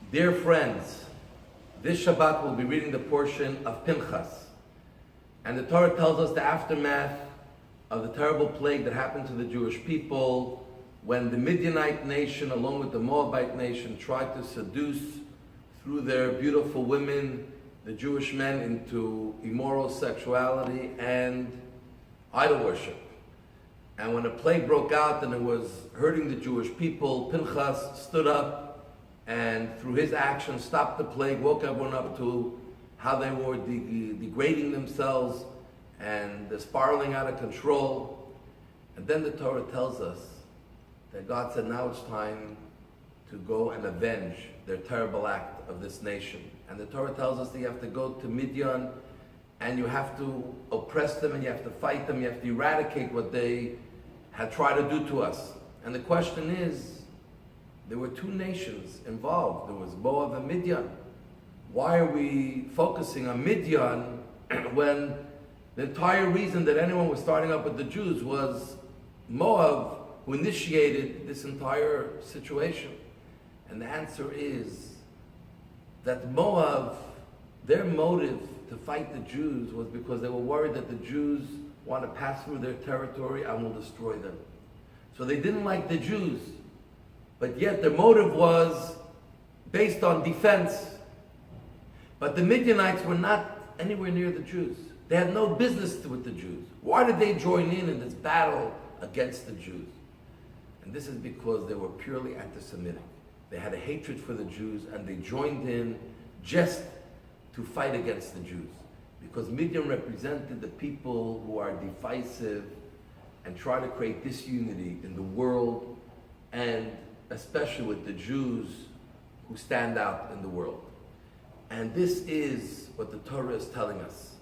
Dear friends, this Shabbat we'll be reading the portion of Pinchas. And the Torah tells us the aftermath of the terrible plague that happened to the Jewish people when the Midianite nation, along with the Moabite nation, tried to seduce through their beautiful women the Jewish men into immoral sexuality and idol worship. And when a plague broke out and it was hurting the Jewish people, Pinchas stood up and through his action stopped the plague, woke everyone up to how they were degrading themselves and spiraling out of control. And then the Torah tells us that God said now it's time to go and avenge their terrible act of this nation. And the Torah tells us that you have to go to Midian and you have to oppress them and you have to fight them, you have to eradicate what they had tried to do to us. And the question is, there were two nations involved. There was Moab and Midian. Why are we focusing on Midian when the entire reason that anyone was starting up with the Jews was Moab, who initiated this entire situation? And the answer is that Moab, their motive to fight the Jews was because they were worried that the Jews want to pass through their territory and will destroy them. So they didn't like the Jews, but yet their motive was based on defense. But the Midianites were not anywhere near the Jews. They had no business with the Jews. Why did they join in this battle against the Jews? And this is because they were purely anti-Semitic. They had a hatred for the Jews and they joined in just to fight against the Jews. Because Midian represented the people who are divisive and try to create disunity in the world, and especially with the Jews who stand out in the world. And this is what the Torah is telling us,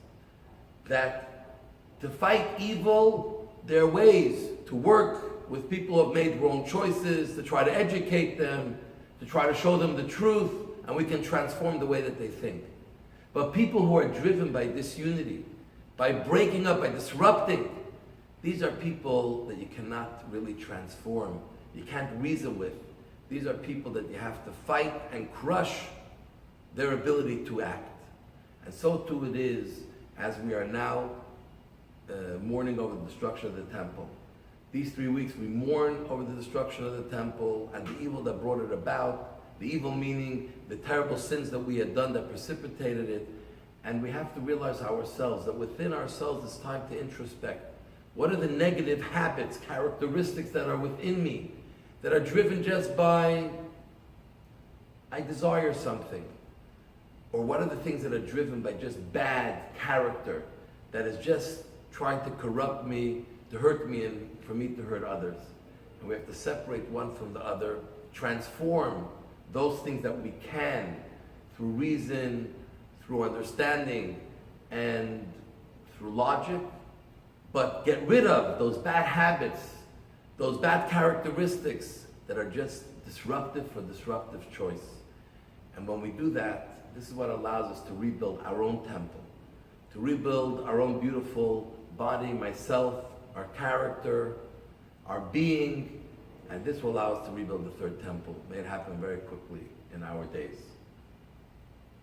that to fight evil, there are ways to work with people who have made wrong choices, to try to educate them, to try to show them the truth, and we can transform the way that they think. But people who are driven by disunity, by breaking up, by disrupting, these are people that you cannot really transform. You can't reason with. These are people that you have to fight and crush their ability to act. And so too it is as we are now mourning over the destruction of the temple. These 3 weeks we mourn over the destruction of the temple and the evil that brought it about. The evil meaning the terrible sins that we had done that precipitated it. And we have to realize ourselves that within ourselves it's time to introspect. What are the negative habits, characteristics that are within me that are driven just by, I desire something? Or what are the things that are driven by just bad character that is just trying to corrupt me, to hurt me, and for me to hurt others? And we have to separate one from the other, transform those things that we can through reason, through understanding, and through logic, but get rid of those bad habits, those bad characteristics that are just disruptive for disruptive choice. And when we do that, this is what allows us to rebuild our own temple, to rebuild our own beautiful body, myself, our character, our being, and this will allow us to rebuild the third temple. May it happen very quickly in our days.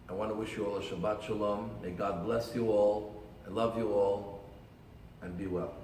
I want to wish you all a Shabbat Shalom. May God bless you all. I love you all, and be well.